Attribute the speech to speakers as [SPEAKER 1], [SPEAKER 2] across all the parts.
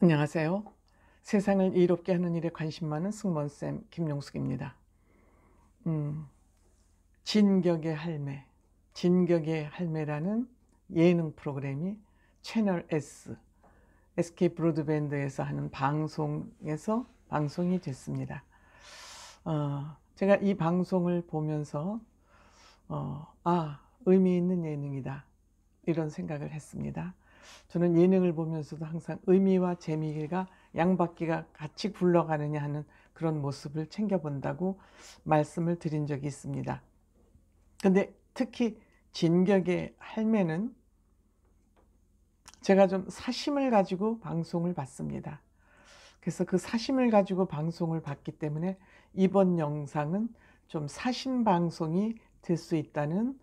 [SPEAKER 1] 안녕하세요. 세상을 이롭게 하는 일에 관심 많은 승무원쌤 김용숙입니다. 진격의 할매, 진격의 할매라는 예능 프로그램이 채널 S, SK 브로드밴드에서 하는 방송에서 방송이 됐습니다. 제가 이 방송을 보면서 의미 있는 예능이다, 이런 생각을 했습니다. 저는 예능을 보면서도 항상 의미와 재미가 양바퀴가 같이 굴러가느냐 하는 그런 모습을 챙겨본다고 말씀을 드린 적이 있습니다. 근데 특히 진격의 할매는 제가 좀 사심을 가지고 방송을 봤습니다. 그래서 그 사심을 가지고 방송을 봤기 때문에 이번 영상은 좀 사심 방송이 될 수 있다는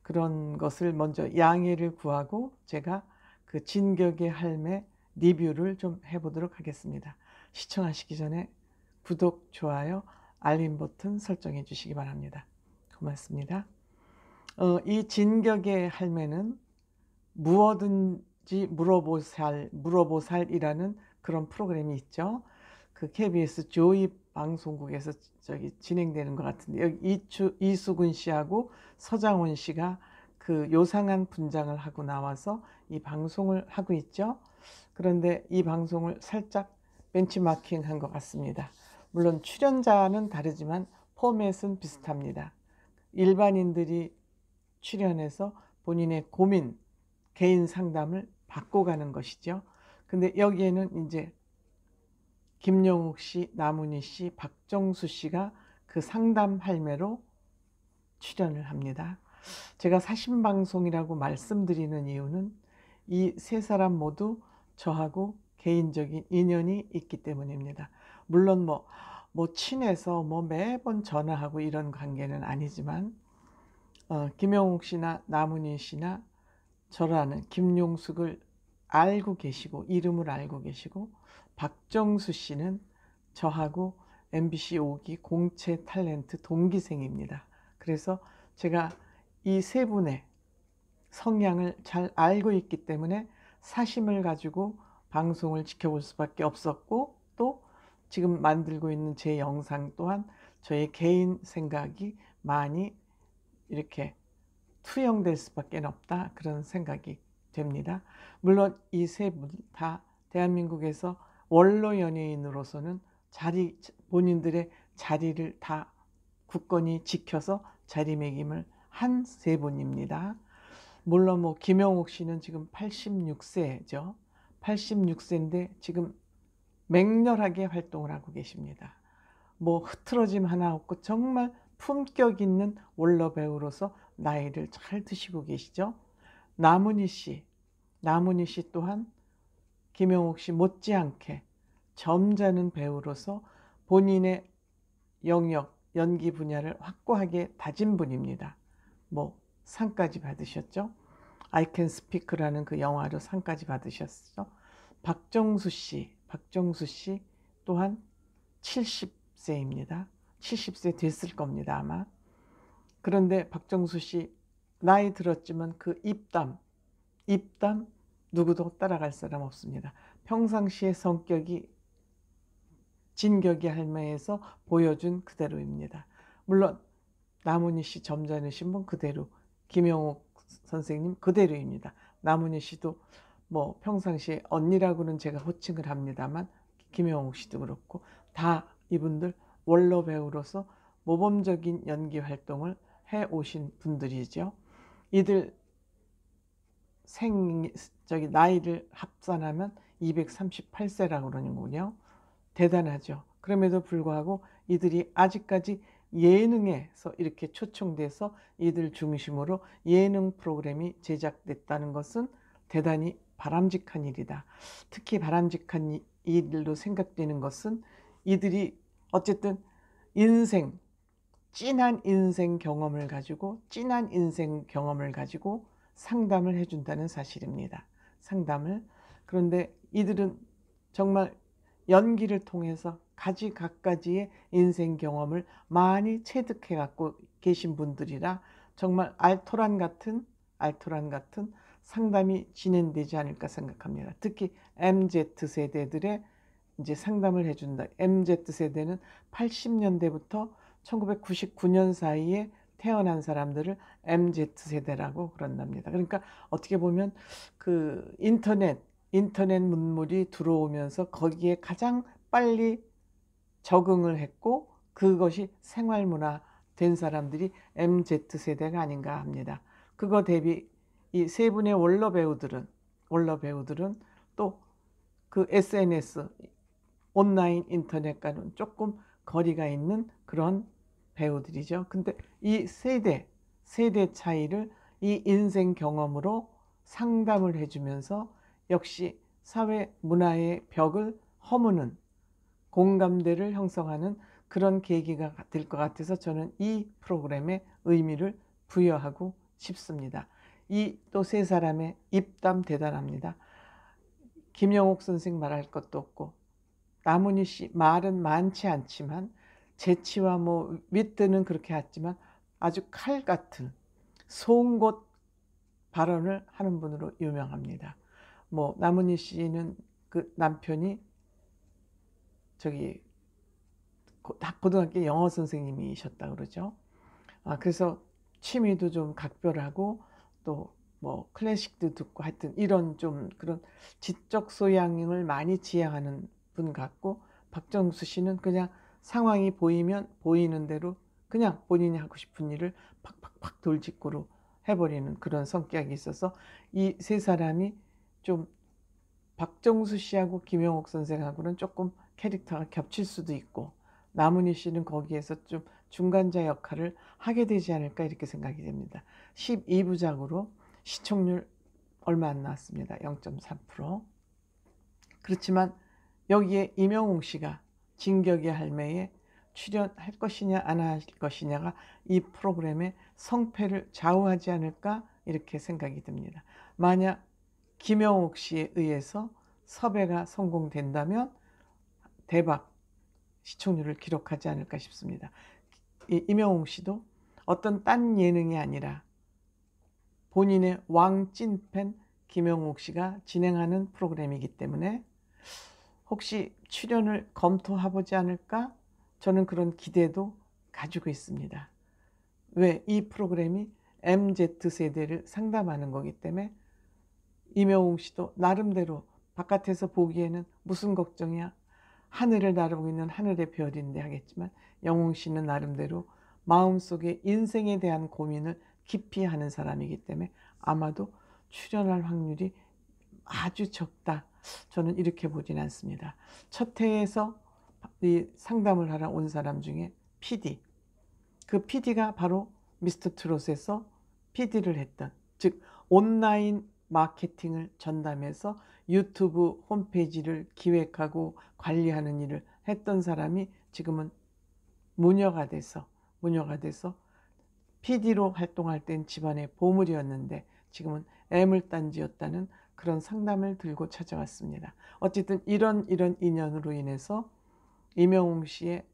[SPEAKER 1] 그런 것을 먼저 양해를 구하고 제가 그 진격의 할매 리뷰를 좀 해보도록 하겠습니다. 시청하시기 전에 구독, 좋아요, 알림 버튼 설정해 주시기 바랍니다. 고맙습니다. 이 진격의 할매는 무엇든지 물어보살이라는 그런 프로그램이 있죠. 그 KBS 조이 방송국에서 진행되는 것 같은데, 여기 이수근 씨하고 서장훈 씨가 그 요상한 분장을 하고 나와서 이 방송을 하고 있죠. 그런데 이 방송을 살짝 벤치마킹한 것 같습니다. 물론 출연자는 다르지만 포맷은 비슷합니다. 일반인들이 출연해서 본인의 고민, 개인 상담을 받고 가는 것이죠. 근데 여기에는 이제 김용욱 씨, 나문희 씨, 박정수 씨가 그 상담 할매로 출연을 합니다. 제가 사심방송이라고 말씀드리는 이유는 이 세 사람 모두 저하고 개인적인 인연이 있기 때문입니다. 물론 친해서 매번 전화하고 이런 관계는 아니지만 김용욱 씨나 나문희 씨나 저라는 김용숙을 알고 계시고 이름을 알고 계시고, 박정수 씨는 저하고 MBC 5기 공채 탤런트 동기생입니다. 그래서 제가 이 세 분의 성향을 잘 알고 있기 때문에 사심을 가지고 방송을 지켜볼 수밖에 없었고, 또 지금 만들고 있는 제 영상 또한 저의 개인 생각이 많이 이렇게 투영될 수밖에 없다, 그런 생각이 됩니다. 물론 이 세 분 다 대한민국에서 원로 연예인으로서는 본인들의 자리를 다 굳건히 지켜서 자리매김을 한 세 분입니다. 물론 김용욱 씨는 지금 86세죠. 86세인데 지금 맹렬하게 활동을 하고 계십니다. 흐트러짐 하나 없고 정말 품격 있는 원로 배우로서 나이를 잘 드시고 계시죠. 나문희 씨 또한 김용욱 씨 못지않게 점잖은 배우로서 본인의 영역, 연기 분야를 확고하게 다진 분입니다. 상까지 받으셨죠. I Can Speak라는 그 영화로 상까지 받으셨죠. 박정수 씨 또한 70세입니다. 70세 됐을 겁니다, 아마. 그런데 박정수 씨 나이 들었지만 그 입담 누구도 따라갈 사람 없습니다. 평상시의 성격이 진격의 할매에서 보여준 그대로입니다. 물론 나문희 씨 점잖으신 분 그대로, 김용욱 선생님 그대로입니다. 나문희 씨도 평상시에 언니라고는 제가 호칭을 합니다만, 김용욱 씨도 그렇고 다 이분들 원로 배우로서 모범적인 연기 활동을 해 오신 분들이죠. 이들 나이를 합산하면 238세라고 그러는군요. 대단하죠. 그럼에도 불구하고 이들이 아직까지 예능에서 이렇게 초청돼서 이들 중심으로 예능 프로그램이 제작됐다는 것은 대단히 바람직한 일이다. 특히 바람직한 일로 생각되는 것은 이들이 어쨌든 진한 인생 경험을 가지고 상담을 해준다는 사실입니다. 그런데 이들은 정말 연기를 통해서 가지각가지의 인생 경험을 많이 체득해 갖고 계신 분들이라 정말 알토란 같은 상담이 진행되지 않을까 생각합니다. 특히 MZ세대들의 이제 상담을 해준다. MZ세대는 80년대부터 1999년 사이에 태어난 사람들을 MZ세대라고 그런답니다. 그러니까 어떻게 보면 그 인터넷 문물이 들어오면서 거기에 가장 빨리 적응을 했고 그것이 생활문화 된 사람들이 MZ세대가 아닌가 합니다. 그거 대비 이 세 분의 원로 배우들은 또 그 SNS 온라인 인터넷과는 조금 거리가 있는 그런 배우들이죠. 근데 이 세대 차이를 이 인생 경험으로 상담을 해주면서 역시 사회 문화의 벽을 허무는 공감대를 형성하는 그런 계기가 될 것 같아서 저는 이 프로그램에 의미를 부여하고 싶습니다. 이 또 세 사람의 입담 대단합니다. 김영옥 선생 말할 것도 없고 나문희 씨 말은 많지 않지만 재치와 뭐 윗대는 그렇게 했지만 아주 칼 같은 송곳 발언을 하는 분으로 유명합니다. 뭐 나문희 씨는 그 남편이 저기 고등학교 영어 선생님이셨다 그러죠. 그래서 취미도 좀 각별하고 또 뭐 클래식도 듣고 하여튼 이런 좀 그런 지적 소양을 많이 지향하는 분 같고 박정수 씨는 그냥 상황이 보이면 보이는 대로 그냥 본인이 하고 싶은 일을 팍팍팍 돌직구로 해버리는 그런 성격이 있어서 이 세 사람이 좀 박정수 씨하고 김영옥 선생하고는 조금 캐릭터가 겹칠 수도 있고 나문희 씨는 거기에서 좀 중간자 역할을 하게 되지 않을까 이렇게 생각이 됩니다. 12부작으로 시청률 얼마 안 나왔습니다. 0.3%. 그렇지만 여기에 임영웅 씨가 진격의 할매에 출연할 것이냐 안 할 것이냐가 이 프로그램의 성패를 좌우하지 않을까 이렇게 생각이 듭니다. 만약 김영옥 씨에 의해서 섭외가 성공된다면 대박 시청률을 기록하지 않을까 싶습니다. 임영웅 씨도 어떤 딴 예능이 아니라 본인의 왕찐팬 김영옥 씨가 진행하는 프로그램이기 때문에 혹시 출연을 검토해보지 않을까? 저는 그런 기대도 가지고 있습니다. 왜? 이 프로그램이 MZ세대를 상담하는 거기 때문에 임영웅 씨도 나름대로 바깥에서 보기에는 무슨 걱정이야? 하늘을 나르고 있는 하늘의 별인데 하겠지만 영웅 씨는 나름대로 마음속에 인생에 대한 고민을 깊이 하는 사람이기 때문에 아마도 출연할 확률이 아주 적다. 저는 이렇게 보진 않습니다. 첫 회에서 이 상담을 하러 온 사람 중에 PD, 그 PD가 바로 미스터 트롯에서 PD를 했던, 즉 온라인 마케팅을 전담해서 유튜브 홈페이지를 기획하고 관리하는 일을 했던 사람이 지금은 무녀가 돼서 PD로 활동할 땐 집안의 보물이었는데 지금은 애물단지였다는 그런 상담을 들고 찾아왔습니다. 어쨌든 이런 인연으로 인해서 임영웅 씨의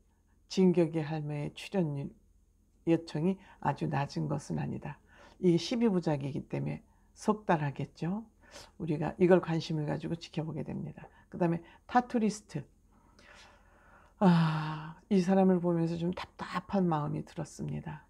[SPEAKER 1] 진격의 할매의 출연 요청이 아주 낮은 것은 아니다. 이게 12부작이기 때문에 속달하겠죠. 우리가 이걸 관심을 가지고 지켜보게 됩니다. 그 다음에 타투리스트. 이 사람을 보면서 좀 답답한 마음이 들었습니다.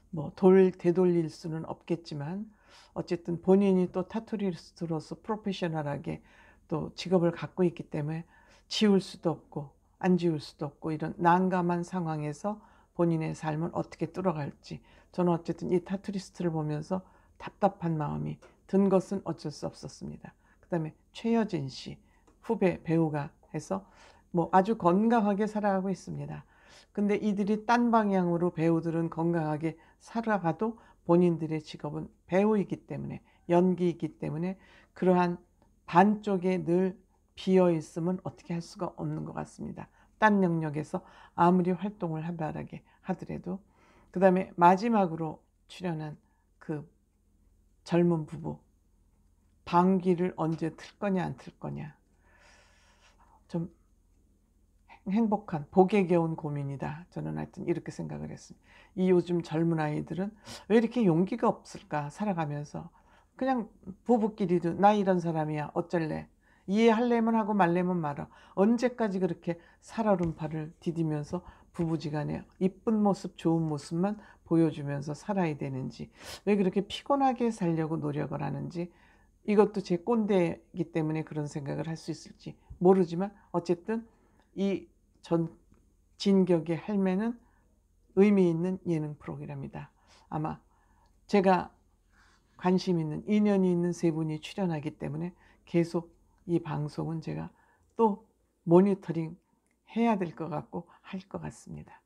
[SPEAKER 1] 뭐 되돌릴 수는 없겠지만 어쨌든 본인이 또 타투리스트로서 프로페셔널하게 또 직업을 갖고 있기 때문에 지울 수도 없고 안 지울 수도 없고 이런 난감한 상황에서 본인의 삶을 어떻게 뚫어갈지 저는 어쨌든 이 타투리스트를 보면서 답답한 마음이 든 것은 어쩔 수 없었습니다. 그 다음에 최여진 씨 후배 배우가 해서 뭐 아주 건강하게 살아가고 있습니다. 근데 이들이 딴 방향으로 배우들은 건강하게 살아가도 본인들의 직업은 배우이기 때문에 연기이기 때문에 그러한 반쪽에 늘 비어 있으면 어떻게 할 수가 없는 것 같습니다. 딴 영역에서 아무리 활동을 활발하게 하더라도. 그 다음에 마지막으로 출연한 그 젊은 부부 방귀를 언제 틀 거냐 안 틀 거냐 좀 행복한 복에 겨운 고민이다. 저는 하여튼 이렇게 생각을 했습니다. 이 요즘 젊은 아이들은 왜 이렇게 용기가 없을까 살아가면서 그냥 부부끼리도 나 이런 사람이야 어쩔래, 이해하려면 하고 말려면 말아. 언제까지 그렇게 살얼음판을 디디면서 부부지간에 이쁜 모습 좋은 모습만 보여주면서 살아야 되는지, 왜 그렇게 피곤하게 살려고 노력을 하는지, 이것도 제 꼰대이기 때문에 그런 생각을 할 수 있을지 모르지만 어쨌든 이 진격의 할매는 의미 있는 예능 프로그램이다. 아마 제가 관심 있는 인연이 있는 세 분이 출연하기 때문에 계속 이 방송은 제가 또 모니터링 해야 될 것 같고 할 것 같습니다.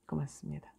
[SPEAKER 1] 고맙습니다.